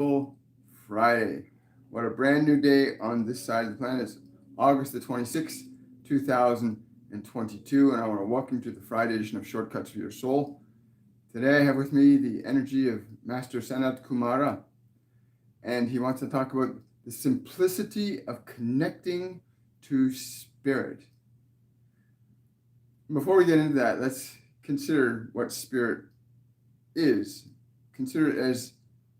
Full Friday. What a brand new day on this side of the planet. It's August the 26th, 2022, and I want to welcome you to the Friday edition of Shortcuts for Your Soul. Today I have with me the energy of Master Sanat Kumara, and he wants to talk about the simplicity of connecting to spirit. Before we get into that, let's consider what spirit is. Consider it as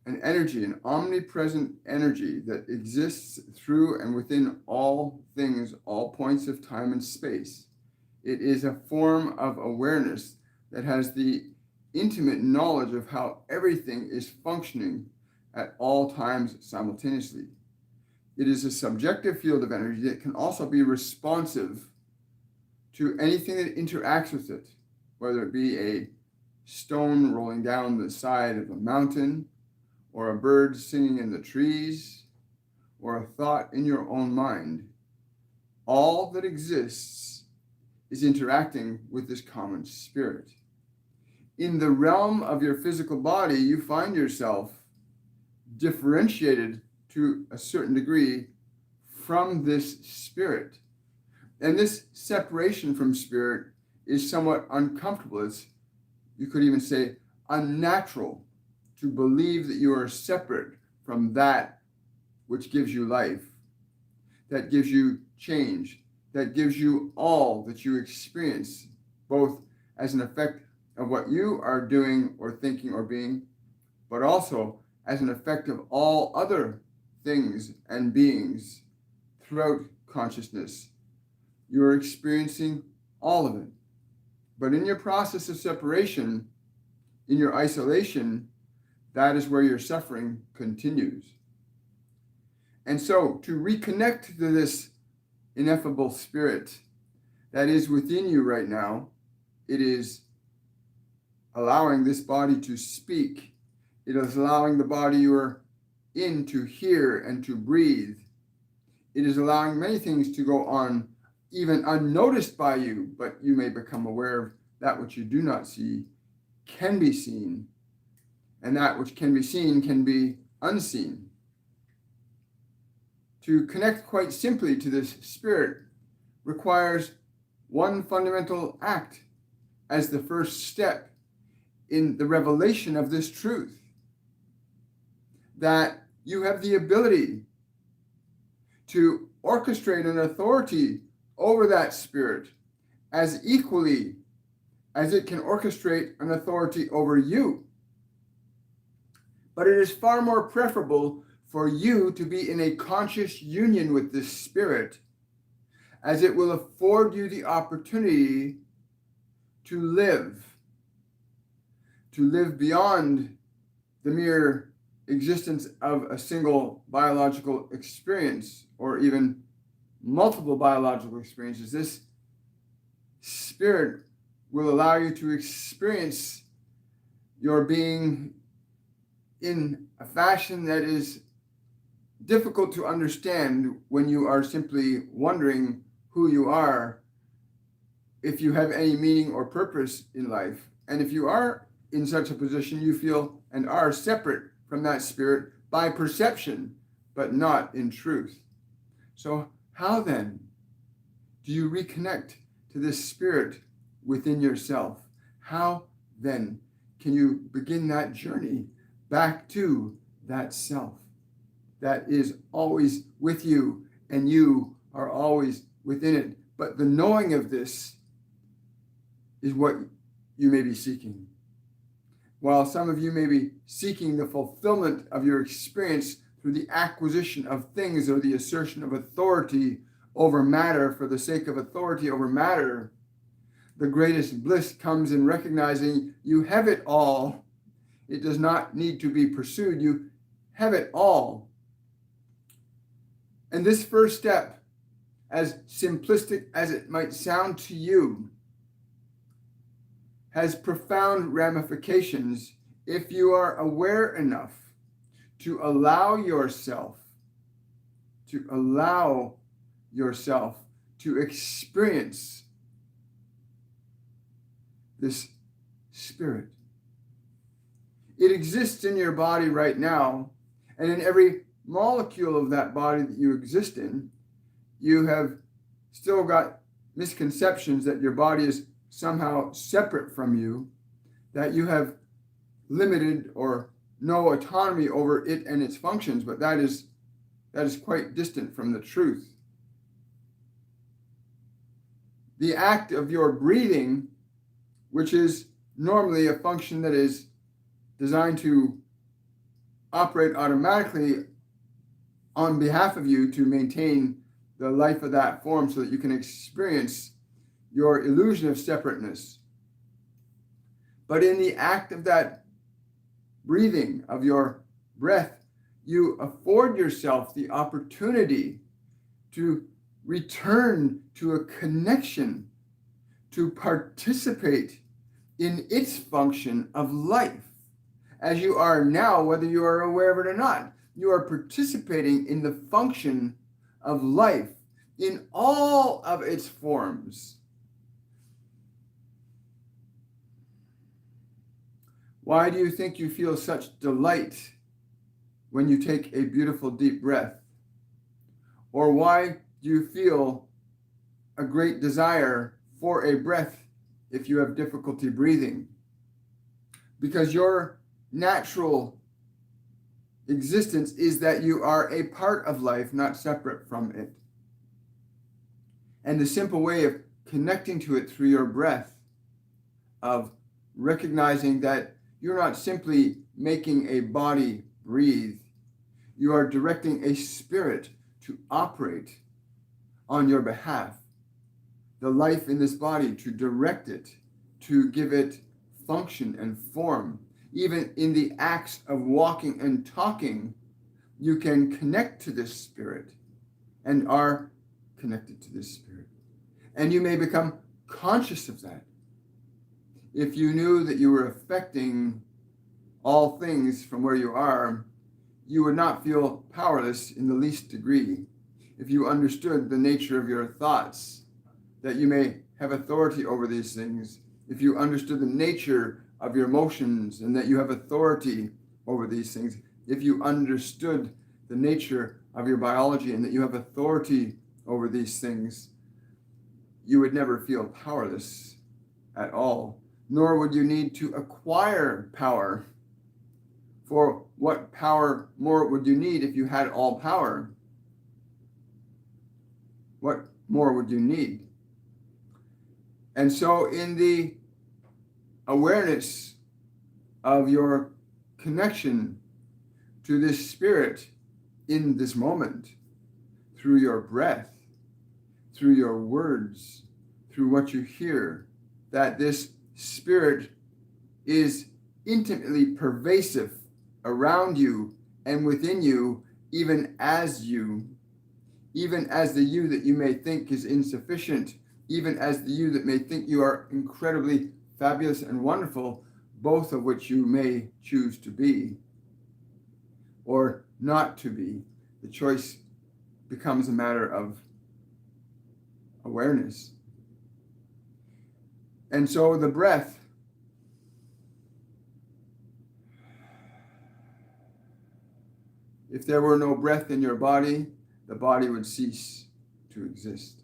an energy, an omnipresent energy that exists through and within all things, all points of time and space. It is a form of awareness that has the intimate knowledge of how everything is functioning at all times simultaneously. It is a subjective field of energy that can also be responsive to anything that interacts with it, whether it be a stone rolling down the side of a mountain, or a bird singing in the trees, or a thought in your own mind. All that exists is interacting with this common spirit. In the realm of your physical body, you find yourself differentiated to a certain degree from this spirit. And this separation from spirit is somewhat uncomfortable. You could even say unnatural, to believe that you are separate from that which gives you life, that gives you change, that gives you all that you experience, both as an effect of what you are doing or thinking or being, but also as an effect of all other things and beings throughout consciousness. You are experiencing all of it. But in your process of separation, in your isolation, that is where your suffering continues. And so, to reconnect to this ineffable spirit that is within you right now, it is allowing this body to speak. It is allowing the body you are in to hear and to breathe. It is allowing many things to go on, even unnoticed by you, but you may become aware of that which you do not see can be seen, and that which can be seen can be unseen. To connect quite simply to this spirit requires one fundamental act as the first step in the revelation of this truth, that you have the ability to orchestrate an authority over that spirit as equally as it can orchestrate an authority over you. But it is far more preferable for you to be in a conscious union with this spirit, as it will afford you the opportunity to live beyond the mere existence of a single biological experience or even multiple biological experiences. This spirit will allow you to experience your being in a fashion that is difficult to understand when you are simply wondering who you are, if you have any meaning or purpose in life. And if you are in such a position, you feel and are separate from that spirit by perception, but not in truth. So how then do you reconnect to this spirit within yourself? How then can you begin that journey back to that self that is always with you and you are always within it? But the knowing of this is what you may be seeking. While some of you may be seeking the fulfillment of your experience through the acquisition of things or the assertion of authority over matter for the sake of authority over matter, the greatest bliss comes in recognizing you have it all. It does not need to be pursued. You have it all. And this first step, as simplistic as it might sound to you, has profound ramifications if you are aware enough to allow yourself to experience this spirit. It exists in your body right now, And in every molecule of that body that you exist in, you have still got misconceptions that your body is somehow separate from you, that you have limited or no autonomy over it and its functions, but that is quite distant from the truth. The act of your breathing, which is normally a function that is designed to operate automatically on behalf of you to maintain the life of that form so that you can experience your illusion of separateness. But in the act of that breathing, of your breath, you afford yourself the opportunity to return to a connection, to participate in its function of life, as you are now, whether you are aware of it or not. You are participating in the function of life in all of its forms. Why do you think you feel such delight when you take a beautiful deep breath? Or why do you feel a great desire for a breath if you have difficulty breathing? Because your natural existence is that you are a part of life, not separate from it. And the simple way of connecting to it through your breath, of recognizing that you're not simply making a body breathe, you are directing a spirit to operate on your behalf. The life in this body, to direct it, to give it function and form. Even in the acts of walking and talking, you can connect to this spirit and are connected to this spirit. And you may become conscious of that. If you knew that you were affecting all things from where you are, you would not feel powerless in the least degree. If you understood the nature of your thoughts, that you may have authority over these things, if you understood the nature of your emotions and that you have authority over these things, if you understood the nature of your biology and that you have authority over these things, you would never feel powerless at all, nor would you need to acquire power. For what power more would you need if you had all power? What more would you need? And so in the awareness of your connection to this spirit in this moment, through your breath, through your words, through what you hear, that this spirit is intimately pervasive around you and within you, even as the you that you may think is insufficient, even as the you that may think you are incredibly fabulous and wonderful, both of which you may choose to be or not to be. The choice becomes a matter of awareness. And so the breath if there were no breath in your body, the body would cease to exist.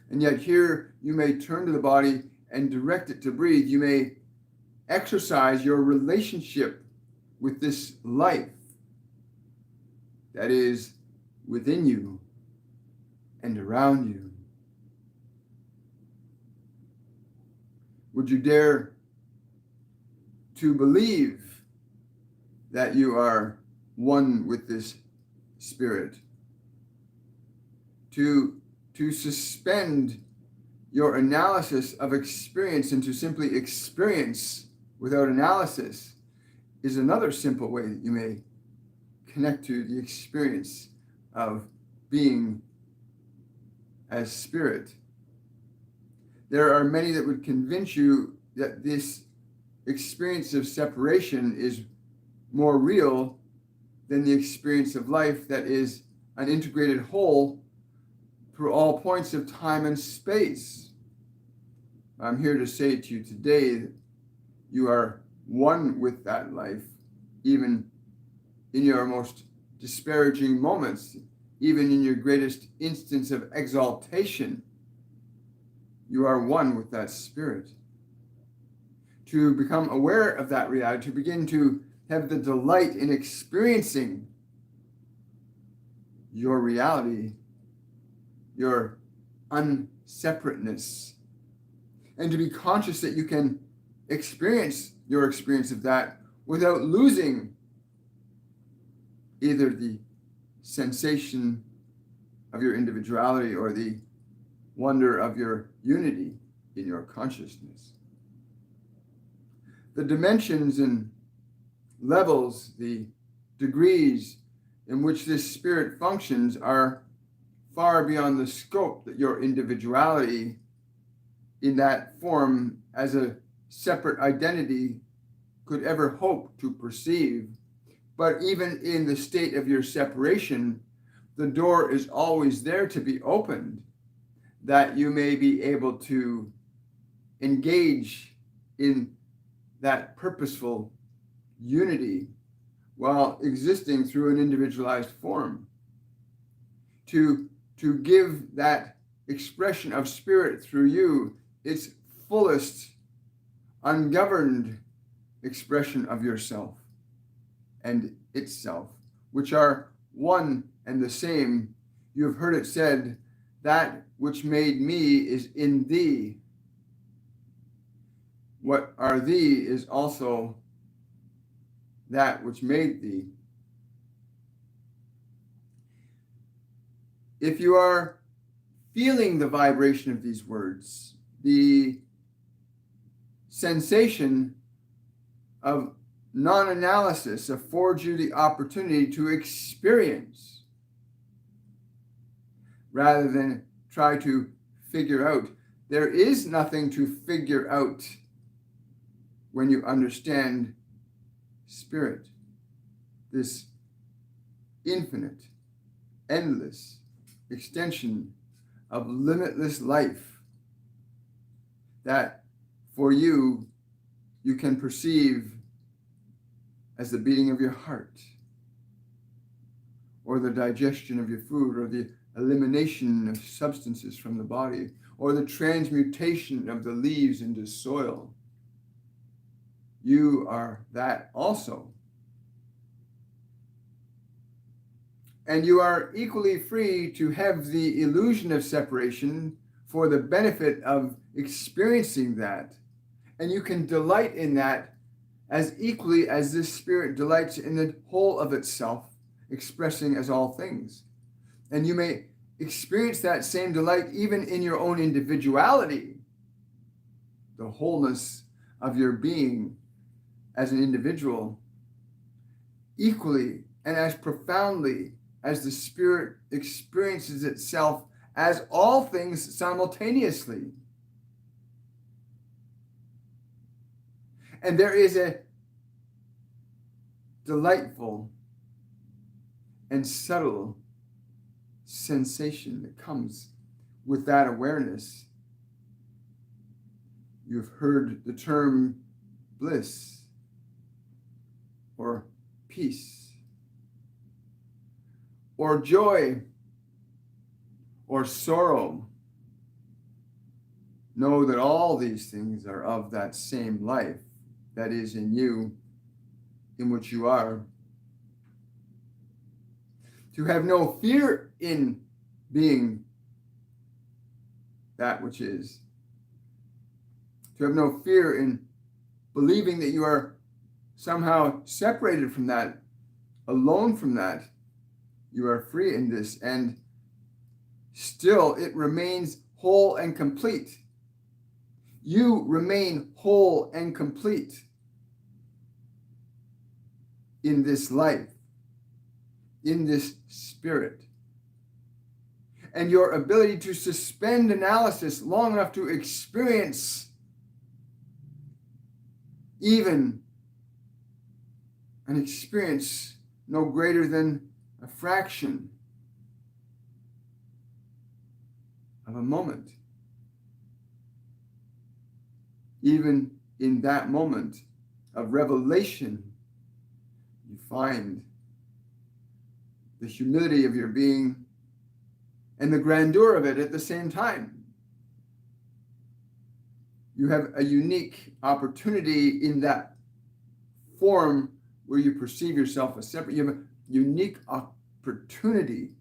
And yet here you may turn to the body and direct it to breathe. You may exercise your relationship with this life that is within you and around you. Would you dare to believe that you are one with this spirit? To suspend your analysis of experience and to simply experience without analysis is another simple way that you may connect to the experience of being as spirit. There are many that would convince you that this experience of separation is more real than the experience of life that is an integrated whole through all points of time and space. I'm here to say to you today that you are one with that life, even in your most disparaging moments, even in your greatest instance of exaltation, you are one with that spirit. To become aware of that reality, to begin to have the delight in experiencing your reality, your unseparateness, and to be conscious that you can experience your experience of that without losing either the sensation of your individuality or the wonder of your unity in your consciousness. The dimensions and levels, the degrees in which this spirit functions are far beyond the scope that your individuality in that form as a separate identity could ever hope to perceive. But even in the state of your separation, the door is always there to be opened, that you may be able to engage in that purposeful unity while existing through an individualized form. To give that expression of spirit through you its fullest, ungoverned expression of yourself and itself, which are one and the same. You have heard it said, that which made me is in thee. What are thee is also that which made thee. If you are feeling the vibration of these words, the sensation of non-analysis affords you the opportunity to experience rather than try to figure out. There is nothing to figure out when you understand spirit, this infinite, endless extension of limitless life that for you can perceive as the beating of your heart, or the digestion of your food, or the elimination of substances from the body, or the transmutation of the leaves into soil. You are that also. And you are equally free to have the illusion of separation for the benefit of experiencing that. And you can delight in that as equally as this spirit delights in the whole of itself, expressing as all things. And you may experience that same delight even in your own individuality, the wholeness of your being as an individual, equally and as profoundly as the spirit experiences itself as all things simultaneously. And there is a delightful and subtle sensation that comes with that awareness. You've heard the term bliss or peace or joy or sorrow. Know that all these things are of that same life that is in you, in which you are. To have no fear in being that which is. To have no fear in believing that you are somehow separated from that, alone from that. You are free in this, and still it remains whole and complete. You remain whole and complete in this life, in this spirit. And your ability to suspend analysis long enough to experience even an experience no greater than a fraction of a moment. Even in that moment of revelation, you find the humility of your being, and the grandeur of it at the same time. You have a unique opportunity in that form where you perceive yourself as separate. You have a unique opportunity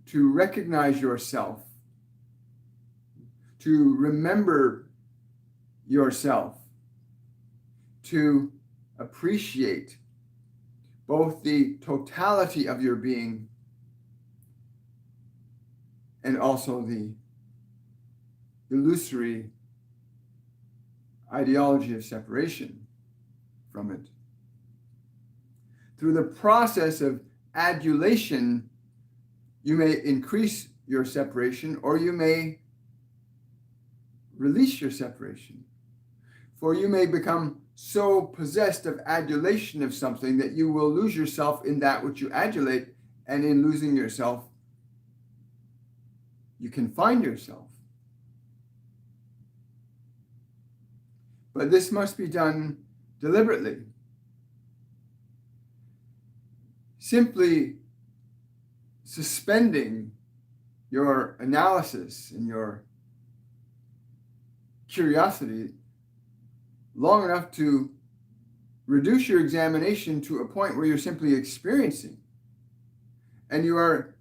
to recognize yourself, to remember yourself, to appreciate both the totality of your being and also the illusory ideology of separation from it. Through the process of adulation, you may increase your separation or you may release your separation. For you may become so possessed of adulation of something that you will lose yourself in that which you adulate, and in losing yourself, you can find yourself. But this must be done deliberately. Simply suspending your analysis and your curiosity long enough to reduce your examination to a point where you're simply experiencing and you are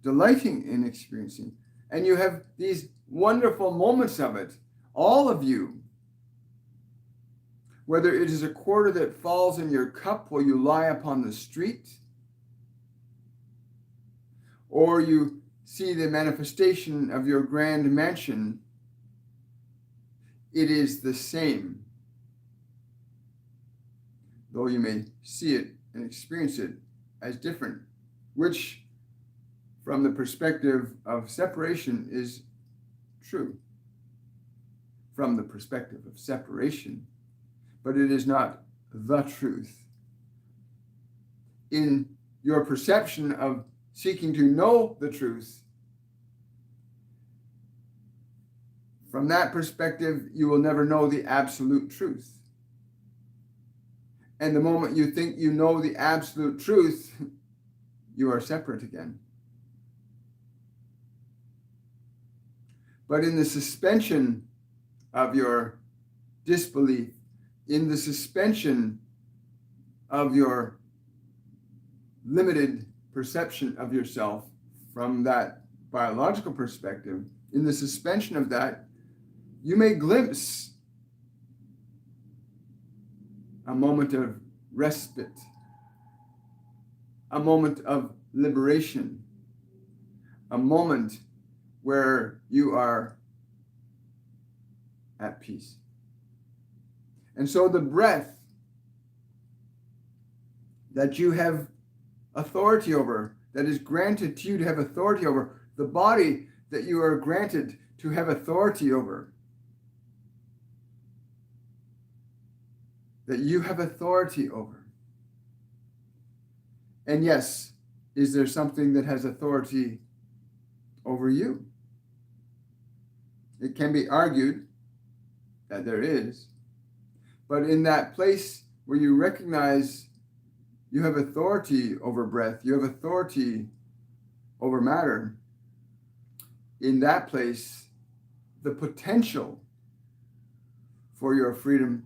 delighting in experiencing, and you have these wonderful moments of it, all of you, whether it is a quarter that falls in your cup while you lie upon the street, or you see the manifestation of your grand mansion, it is the same. Though you may see it and experience it as different, which from the perspective of separation is true. From the perspective of separation, but it is not the truth. In your perception of seeking to know the truth, from that perspective, you will never know the absolute truth. And the moment you think you know the absolute truth, you are separate again. But in the suspension of your disbelief, in the suspension of your limited perception of yourself from that biological perspective, in the suspension of that, you may glimpse a moment of respite, a moment of liberation, a moment where you are at peace. And so the breath that you have authority over, that is granted to you to have authority over, the body that you are granted to have authority over, that you have authority over. And yes, is there something that has authority over you? It can be argued that there is, but in that place where you recognize you have authority over breath, you have authority over matter, in that place, the potential for your freedom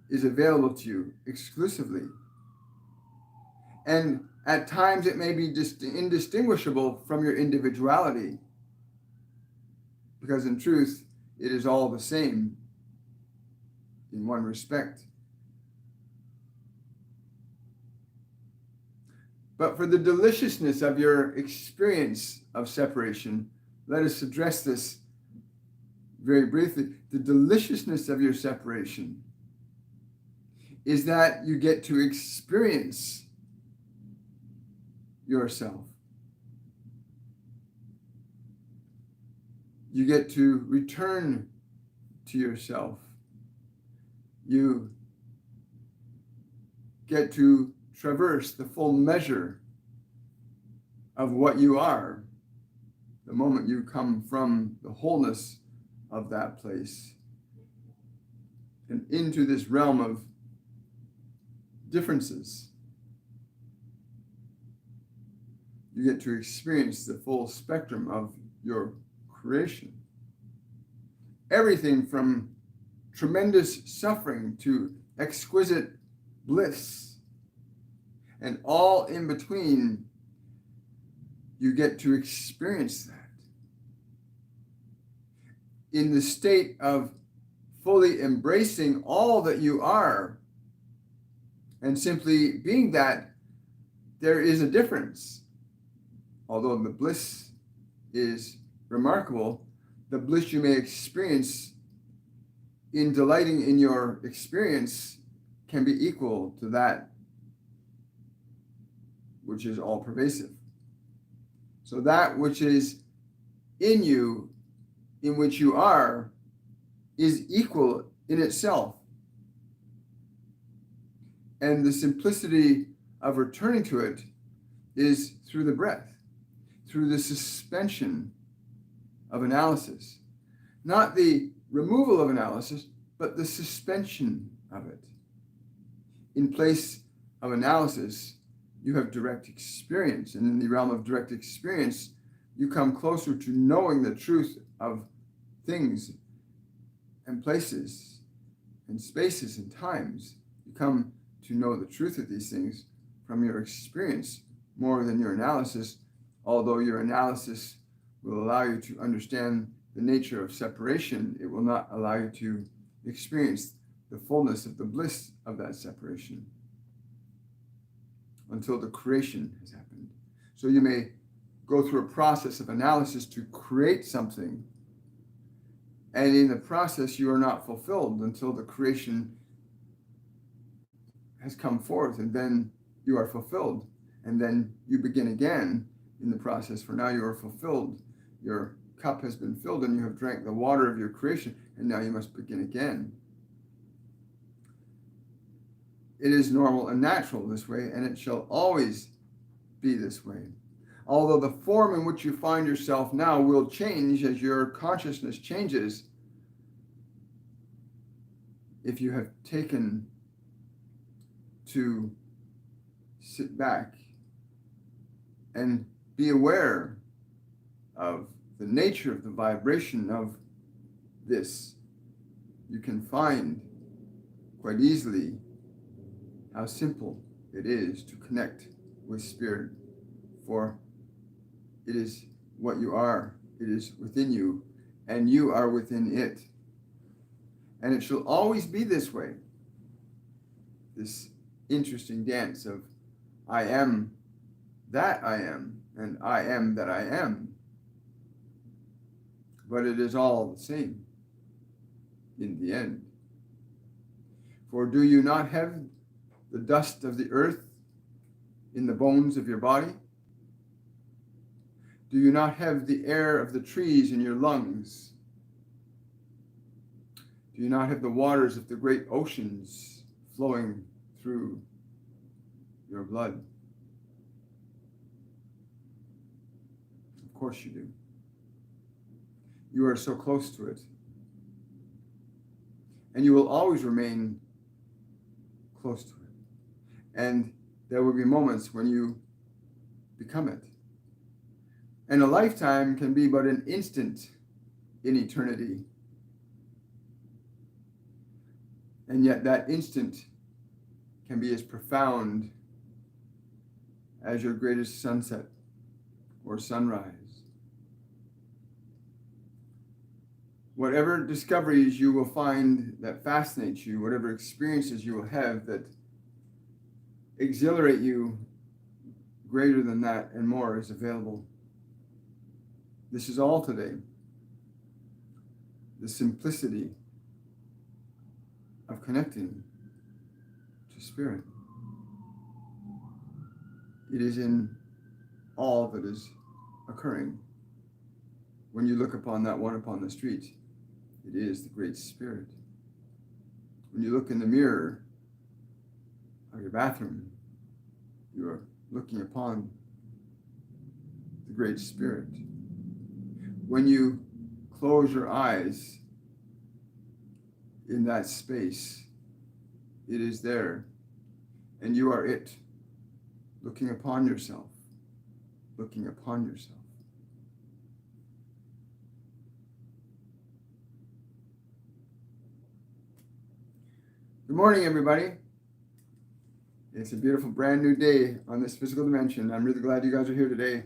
is available to you exclusively. And at times it may be just indistinguishable from your individuality, because in truth, it is all the same in one respect. But for the deliciousness of your experience of separation, let us address this very briefly. The deliciousness of your separation is that you get to experience yourself. You get to return to yourself. You get to traverse the full measure of what you are the moment you come from the wholeness of that place and into this realm of differences. you get to experience the full spectrum of your creation. Everything from tremendous suffering to exquisite bliss, and all in between, you get to experience that in the state of fully embracing all that you are and simply being that. There is a difference. Although the bliss is remarkable, the bliss you may experience in delighting in your experience can be equal to that which is all pervasive. So that which is in you, in which you are, is equal in itself. And the simplicity of returning to it is through the breath, through the suspension of analysis. Not the removal of analysis, but the suspension of it. In place of analysis, you have direct experience. And in the realm of direct experience, you come closer to knowing the truth of things and places and spaces and times. You come to know the truth of these things from your experience more than your analysis, although your analysis will allow you to understand the nature of separation. It will not allow you to experience the fullness of the bliss of that separation until the creation has happened. So you may go through a process of analysis to create something, and in the process you are not fulfilled until the creation has come forth, and then you are fulfilled, and then you begin again in the process, for now you are fulfilled. Your cup has been filled and you have drank the water of your creation, and now you must begin again. It is normal and natural this way, and it shall always be this way. Although the form in which you find yourself now will change as your consciousness changes, if you have taken to sit back and be aware of the nature of the vibration of this, you can find quite easily how simple it is to connect with Spirit, for it is what you are, it is within you, and you are within it. And it shall always be this way. This interesting dance of I am that I am, and I am that I am. But it is all the same in the end. For do you not have the dust of the earth in the bones of your body? Do you not have the air of the trees in your lungs? Do you not have the waters of the great oceans flowing through your blood? Of course you do. You are so close to it. And you will always remain close to it. And there will be moments when you become it. And a lifetime can be but an instant in eternity. And yet that instant can be as profound as your greatest sunset or sunrise. Whatever discoveries you will find that fascinate you, whatever experiences you will have that exhilarate you, greater than that and more is available. This is all today. The simplicity of connecting to Spirit. It is in all that is occurring. When you look upon that one upon the street, it is the Great Spirit. When you look in the mirror of your bathroom, you are looking upon the Great Spirit. When you close your eyes in that space, it is there, and you are it, looking upon yourself. looking upon yourself. Good morning, everybody. It's a beautiful brand new day on this physical dimension. I'm really glad you guys are here today.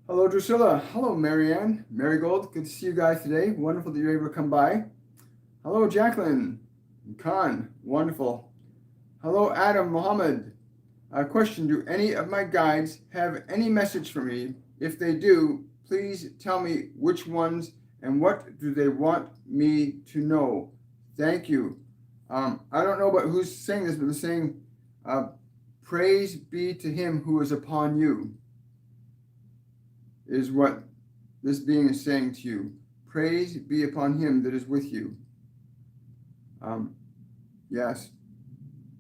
Hello, Drusilla. Hello, Marianne. Marigold, good to see you guys today. Wonderful that you're able to come by. Hello, Jacqueline. Khan, wonderful. Hello, Adam Mohammed. Question, do any of my guides have any message for me? If they do, please tell me which ones and what do they want me to know? Thank you. I don't know about who's saying this, but they're saying, praise be to him who is upon you, is what this being is saying to you. Praise be upon him that is with you. Yes.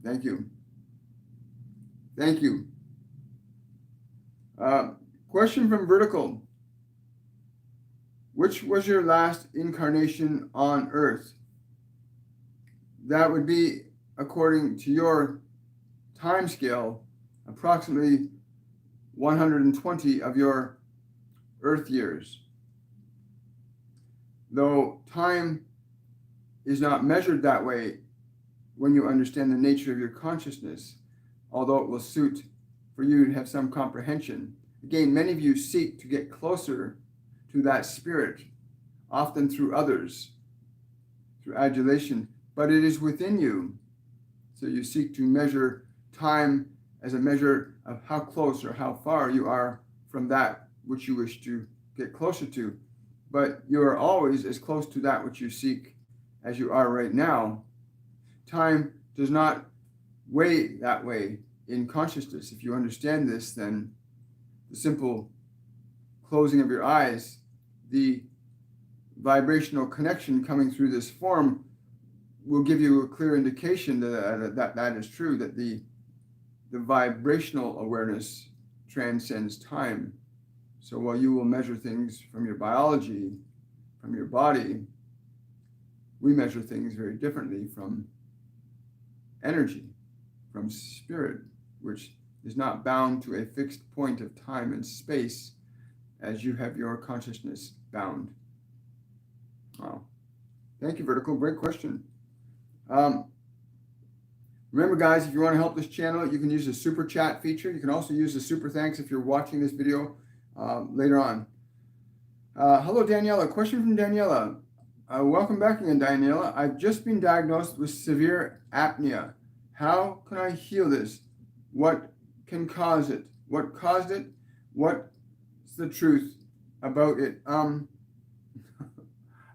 Thank you. Thank you. Question from Vertical. Which was your last incarnation on Earth? That would be, according to your time scale, approximately 120 of your Earth years. Though time is not measured that way when you understand the nature of your consciousness, although it will suit for you to have some comprehension. Again, many of you seek to get closer to that spirit, often through others, through adulation, but it is within you. So you seek to measure time as a measure of how close or how far you are from that which you wish to get closer to. But you are always as close to that which you seek as you are right now. Time does not weigh that way in consciousness. If you understand this, then the simple closing of your eyes, the vibrational connection coming through this form will give you a clear indication that is true, that the vibrational awareness transcends time. So while you will measure things from your biology, from your body, we measure things very differently from energy, from spirit, which is not bound to a fixed point of time and space as you have your consciousness bound. Wow. Thank you, Vertical. Great question. Remember, guys, if you want to help this channel, you can use the super chat feature. You can also use the super thanks if you're watching this video later on. Hello, Daniela. Question from Daniela. Welcome back again, Daniela. I've just been diagnosed with severe apnea. How can I heal this? What can cause it? What caused it? What's the truth about it? I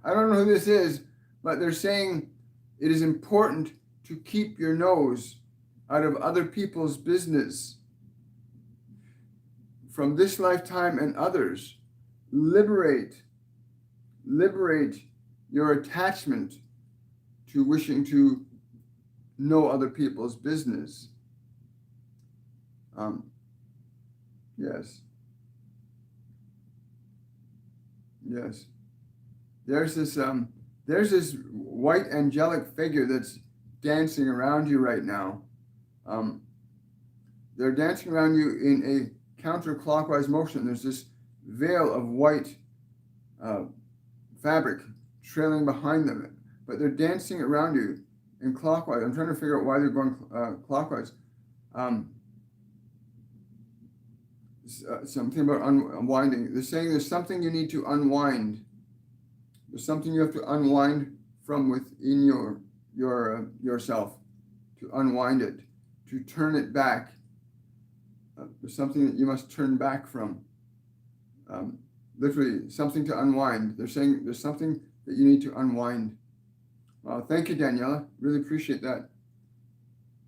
don't know who this is, but they're saying it is important to keep your nose out of other people's business. From this lifetime and others, liberate your attachment to wishing to know other people's business. Yes. There's this white angelic figure that's dancing around you right now. They're dancing around you in a counterclockwise motion. There's this veil of white fabric trailing behind them, but they're dancing around you in clockwise. I'm trying to figure out why they're going clockwise. Something about unwinding. They're saying there's something you need to unwind. There's something you have to unwind from within yourself, to unwind it, to turn it back. There's something that you must turn back from. Literally, something to unwind. They're saying there's something that you need to unwind. Thank you, Daniela. Really appreciate that.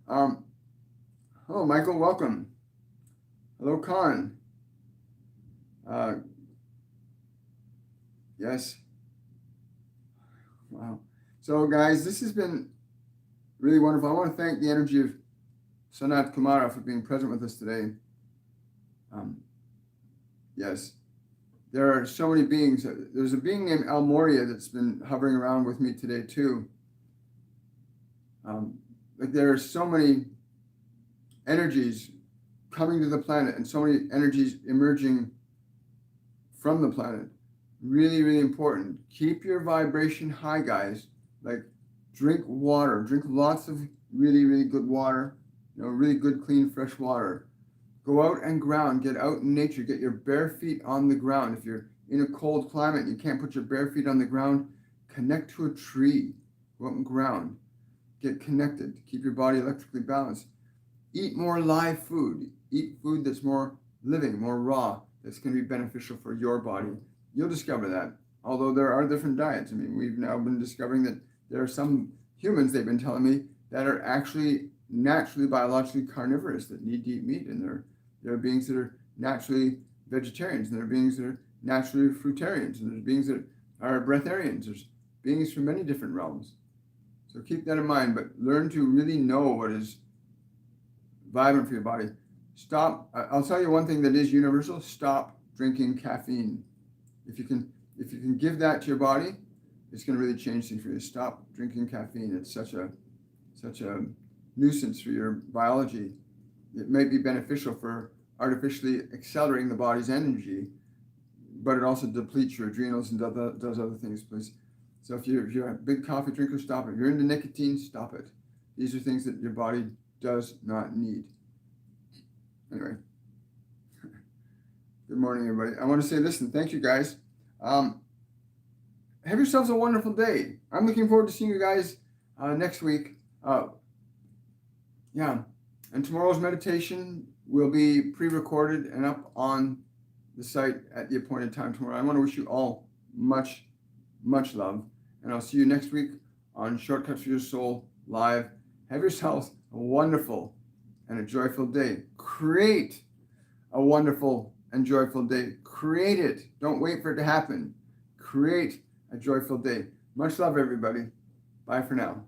Hello, Michael. Welcome. Hello, Khan. Yes. Wow. So, guys, this has been really wonderful. I want to thank the energy of Sanat Kumara for being present with us today. Yes. There are so many beings. There's a being named El Moria that's been hovering around with me today, too. Like there are so many energies coming to the planet and so many energies emerging from the planet. Really, really important. Keep your vibration high, guys. Like, drink water. Drink lots of really, really good water. Really good, clean, fresh water. Go out and ground. Get out in nature. Get your bare feet on the ground. If you're in a cold climate and you can't put your bare feet on the ground, connect to a tree. Go out and ground. Get connected. Keep your body electrically balanced. Eat more live food. Eat food that's more living, more raw, that's going to be beneficial for your body. You'll discover that. Although there are different diets. I mean, we've now been discovering that there are some humans, they've been telling me, that are actually naturally, biologically carnivorous, that need to eat meat. And there are beings that are naturally vegetarians, and there are beings that are naturally fruitarians, and there's beings that are breatharians. There's beings from many different realms. So keep that in mind, but learn to really know what is vibrant for your body. Stop. I'll tell you one thing that is universal. Stop drinking caffeine. If you can give that to your body, it's going to really change things for you. Stop drinking caffeine. It's such a nuisance for your biology. It may be beneficial for artificially accelerating the body's energy, but it also depletes your adrenals and does other things, please. So if you're a big coffee drinker, stop it. If you're into nicotine, stop it. These are things that your body does not need. Anyway, good morning, everybody. I want to say this and thank you, guys. Have yourselves a wonderful day. I'm looking forward to seeing you guys next week. And tomorrow's meditation will be pre-recorded and up on the site at the appointed time tomorrow. I want to wish you all much, much love. And I'll see you next week on Shortcuts for Your Soul Live. Have yourselves a wonderful and a joyful day. Create a wonderful and joyful day. Create it. Don't wait for it to happen. Create a joyful day. Much love, everybody. Bye for now.